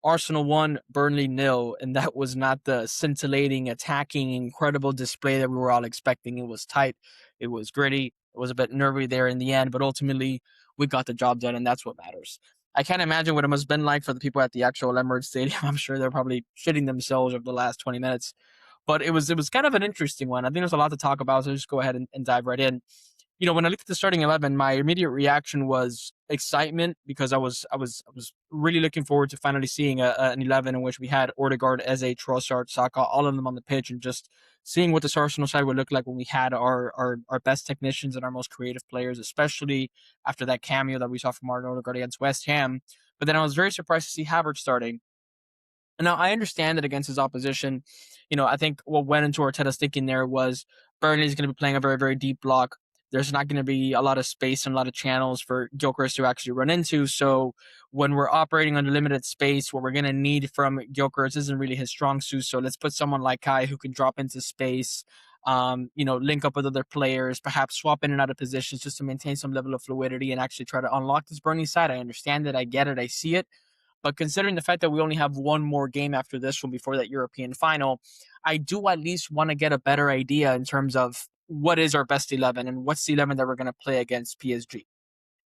Arsenal 1, Burnley nil, and that was not the scintillating, attacking, incredible display that we were all expecting. It was tight, it was gritty, it was a bit nervy there in the end, but ultimately we got the job done, and that's what matters. I can't imagine what it must have been like for the people at the actual Emirates Stadium. I'm sure they're probably shitting themselves over the last 20 minutes. But it was kind of an interesting one. I think there's a lot to talk about, so just go ahead and dive right in. When I looked at the starting 11, my immediate reaction was excitement because I was really looking forward to finally seeing an 11 in which we had Ødegaard, Eze, Trossard, Saka, all of them on the pitch, and just seeing what this Arsenal side would look like when we had our best technicians and our most creative players, especially after that cameo that we saw from Martin Ødegaard against West Ham. But then I was very surprised to see Havertz starting. Now, I understand that against his opposition, I think what went into Arteta's thinking there was Burnley is going to be playing a very, very deep block. There's not going to be a lot of space and a lot of channels for Gyökeres to actually run into. So when we're operating under limited space, what we're going to need from Gyökeres isn't really his strong suit. So let's put someone like Kai who can drop into space, link up with other players, perhaps swap in and out of positions just to maintain some level of fluidity and actually try to unlock this Burnley side. I understand it. I get it. I see it. But considering the fact that we only have one more game after this one before that European final, I do at least want to get a better idea in terms of what is our best 11 and what's the 11 that we're going to play against PSG.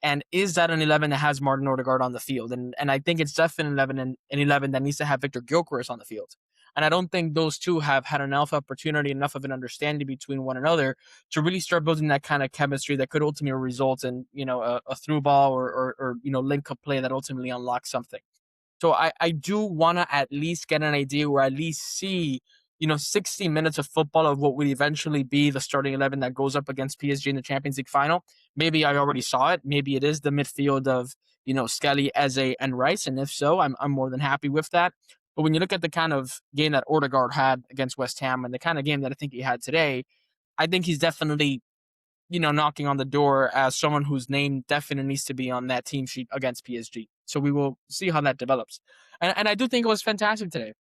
And is that an 11 that has Martin Ødegaard on the field? And I think it's definitely an 11 that needs to have Victor Gyökeres on the field. And I don't think those two have had enough opportunity, enough of an understanding between one another to really start building that kind of chemistry that could ultimately result in, a through ball or link up play that ultimately unlocks something. So I do want to at least get an idea or at least see, 60 minutes of football of what would eventually be the starting 11 that goes up against PSG in the Champions League final. Maybe I already saw it. Maybe it is the midfield of, Skelly, Eze, and Rice. And if so, I'm more than happy with that. But when you look at the kind of game that Ødegaard had against West Ham and the kind of game that I think he had today, I think he's definitely knocking on the door as someone whose name definitely needs to be on that team sheet against PSG. So we will see how that develops. And I do think it was fantastic today.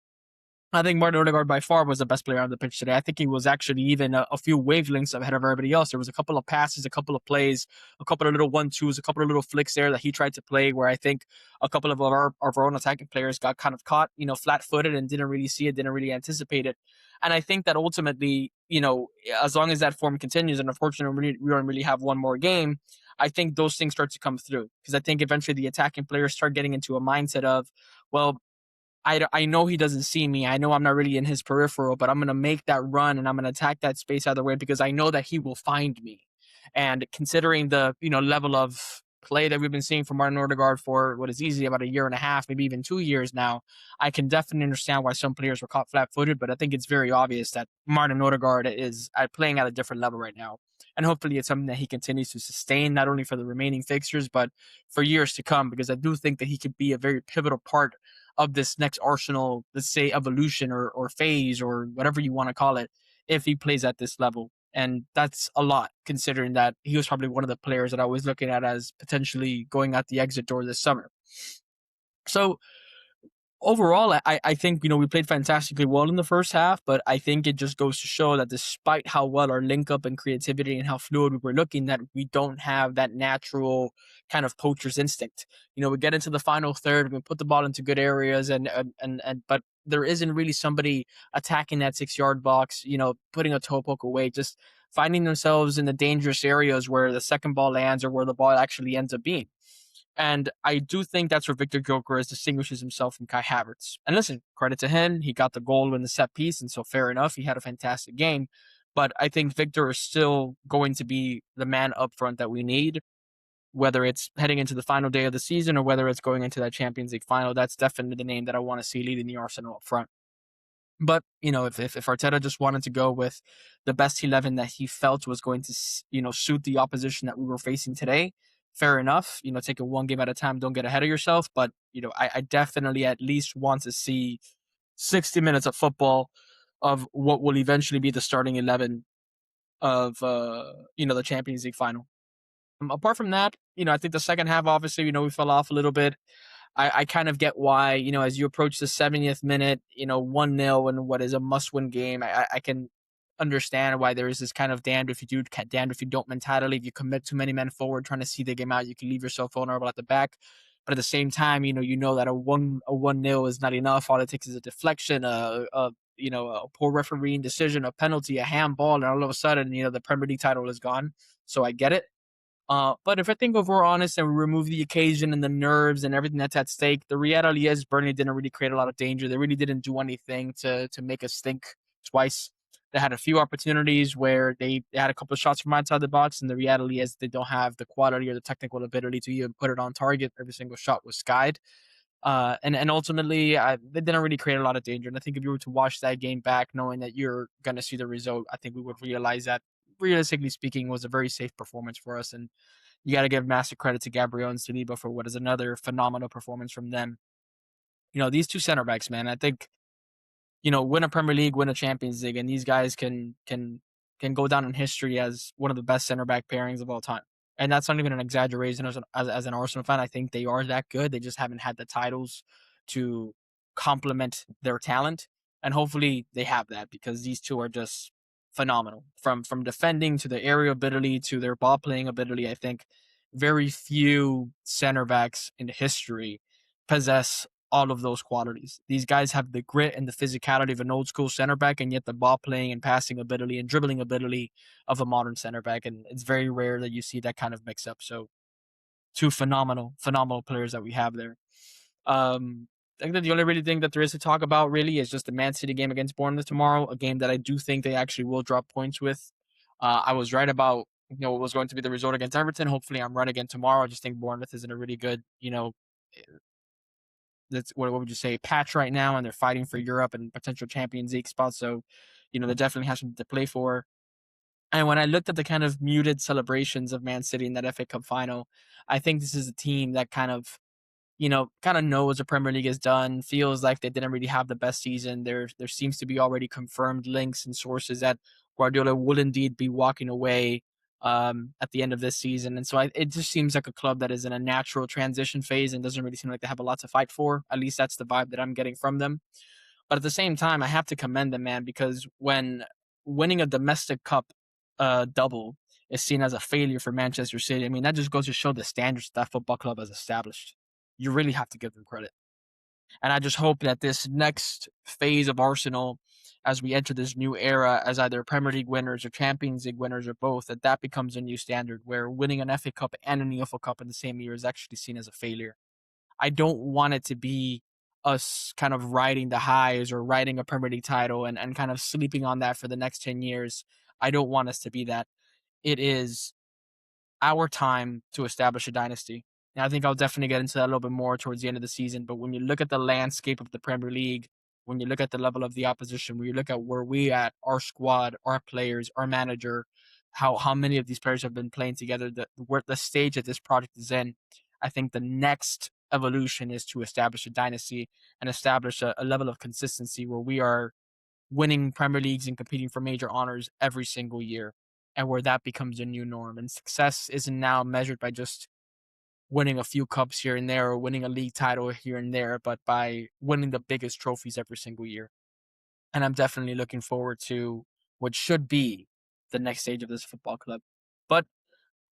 I think Martin Ødegaard by far was the best player on the pitch today. I think he was actually even a few wavelengths ahead of everybody else. There was a couple of passes, a couple of plays, a couple of little 1-2s, a couple of little flicks there that he tried to play where I think a couple of our own attacking players got kind of caught, flat-footed and didn't really see it, didn't really anticipate it. And I think that ultimately, as long as that form continues, and unfortunately we don't really have one more game, I think those things start to come through. Because I think eventually the attacking players start getting into a mindset of, well, I know he doesn't see me. I know I'm not really in his peripheral, but I'm going to make that run and I'm going to attack that space out of the way because I know that he will find me. And considering the, level of play that we've been seeing from Martin Ødegaard for what is easily about a year and a half, maybe even 2 years now, I can definitely understand why some players were caught flat-footed, but I think it's very obvious that Martin Ødegaard is playing at a different level right now. And hopefully it's something that he continues to sustain, not only for the remaining fixtures, but for years to come, because I do think that he could be a very pivotal part of this next Arsenal, let's say, evolution or phase or whatever you want to call it, if he plays at this level. And that's a lot, considering that he was probably one of the players that I was looking at as potentially going out the exit door this summer. So overall, I think, we played fantastically well in the first half, but I think it just goes to show that despite how well our link up and creativity and how fluid we were looking, that we don't have that natural kind of poacher's instinct. We get into the final third, we put the ball into good areas but there isn't really somebody attacking that 6 yard box, putting a toe poke away, just finding themselves in the dangerous areas where the second ball lands or where the ball actually ends up being. And I do think that's where Victor Gyökeres distinguishes himself from Kai Havertz. And listen, credit to him. He got the goal in the set piece, and so fair enough. He had a fantastic game. But I think Victor is still going to be the man up front that we need, whether it's heading into the final day of the season or whether it's going into that Champions League final. That's definitely the name that I want to see leading the Arsenal up front. But, if Arteta just wanted to go with the best 11 that he felt was going to, suit the opposition that we were facing today, fair enough. Take it one game at a time. Don't get ahead of yourself. But, I definitely at least want to see 60 minutes of football of what will eventually be the starting 11 of, the Champions League final. Apart from that, I think the second half, obviously, we fell off a little bit. I kind of get why, as you approach the 70th minute, 1-0 in what is a must-win game, I can understand why there is this kind of damned if you do, damned if you don't mentality. If you commit too many men forward trying to see the game out, you can leave yourself vulnerable at the back. But at the same time, you know that a 1-0 is not enough. All it takes is a deflection, a poor refereeing decision, a penalty, a handball, and all of a sudden, the Premier League title is gone. So I get it. But if I think if we're honest and we remove the occasion and the nerves and everything that's at stake, the reality is Burnley didn't really create a lot of danger. They really didn't do anything to make us think twice. They had a few opportunities where they had a couple of shots from outside the box, and the reality is they don't have the quality or the technical ability to even put it on target. Every single shot was skied. And ultimately, they didn't really create a lot of danger. And I think if you were to watch that game back, knowing that you're going to see the result, I think we would realize that, realistically speaking, was a very safe performance for us. And you got to give massive credit to Gabriel and Saliba for what is another phenomenal performance from them. These two center backs, man, I think win a Premier League, win a Champions League, and these guys can go down in history as one of the best center back pairings of all time. And that's not even an exaggeration as an Arsenal fan. I think they are that good. They just haven't had the titles to complement their talent. And hopefully they have that, because these two are just phenomenal. From defending to the aerial ability to their ball playing ability, I think very few center backs in history possess all of those qualities. These guys have the grit and the physicality of an old school center back, and yet the ball playing and passing ability and dribbling ability of a modern center back. And it's very rare that you see that kind of mix up. So two phenomenal players that we have there. I think that the only really thing that there is to talk about really is just the Man City game against Bournemouth tomorrow, a game that I do think they actually will drop points with. I was right about what was going to be the result against Everton. Hopefully, I'm right again tomorrow. I just think Bournemouth is in a really good, that's what would you say, patch right now, and they're fighting for Europe and potential Champions League spots. So, they definitely have something to play for. And when I looked at the kind of muted celebrations of Man City in that FA Cup final, I think this is a team that kind of knows the Premier League is done, feels like they didn't really have the best season. There seems to be already confirmed links and sources that Guardiola will indeed be walking away at the end of this season. And so it just seems like a club that is in a natural transition phase and doesn't really seem like they have a lot to fight for. At least that's the vibe that I'm getting from them. But at the same time, I have to commend them, man, because when winning a domestic cup double is seen as a failure for Manchester City, I mean, that just goes to show the standards that football club has established. You really have to give them credit. And I just hope that this next phase of Arsenal, as we enter this new era as either Premier League winners or Champions League winners or both, that becomes a new standard where winning an FA Cup and an UEFA Cup in the same year is actually seen as a failure. I don't want it to be us kind of riding the highs or riding a Premier League title and kind of sleeping on that for the next 10 years. I don't want us to be that. It is our time to establish a dynasty. And I think I'll definitely get into that a little bit more towards the end of the season. But when you look at the landscape of the Premier League, when you look at the level of the opposition, when you look at where we at, our squad, our players, our manager, how many of these players have been playing together, the stage that this project is in, I think the next evolution is to establish a dynasty and establish a level of consistency where we are winning Premier Leagues and competing for major honors every single year, and where that becomes a new norm. And success isn't now measured by just winning a few cups here and there or winning a league title here and there, but by winning the biggest trophies every single year. And I'm definitely looking forward to what should be the next stage of this football club. But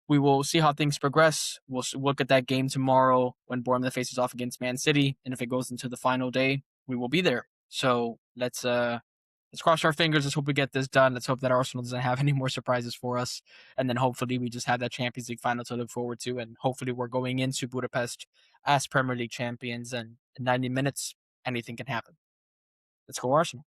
we will see how things progress. We'll look at that game tomorrow when Bournemouth faces off against Man City, and if it goes into the final day, we will be there. So let's cross our fingers. Let's hope we get this done. Let's hope that Arsenal doesn't have any more surprises for us, and then hopefully we just have that Champions League final to look forward to, and hopefully we're going into Budapest as Premier League champions. And in 90 minutes, anything can happen. Let's go Arsenal.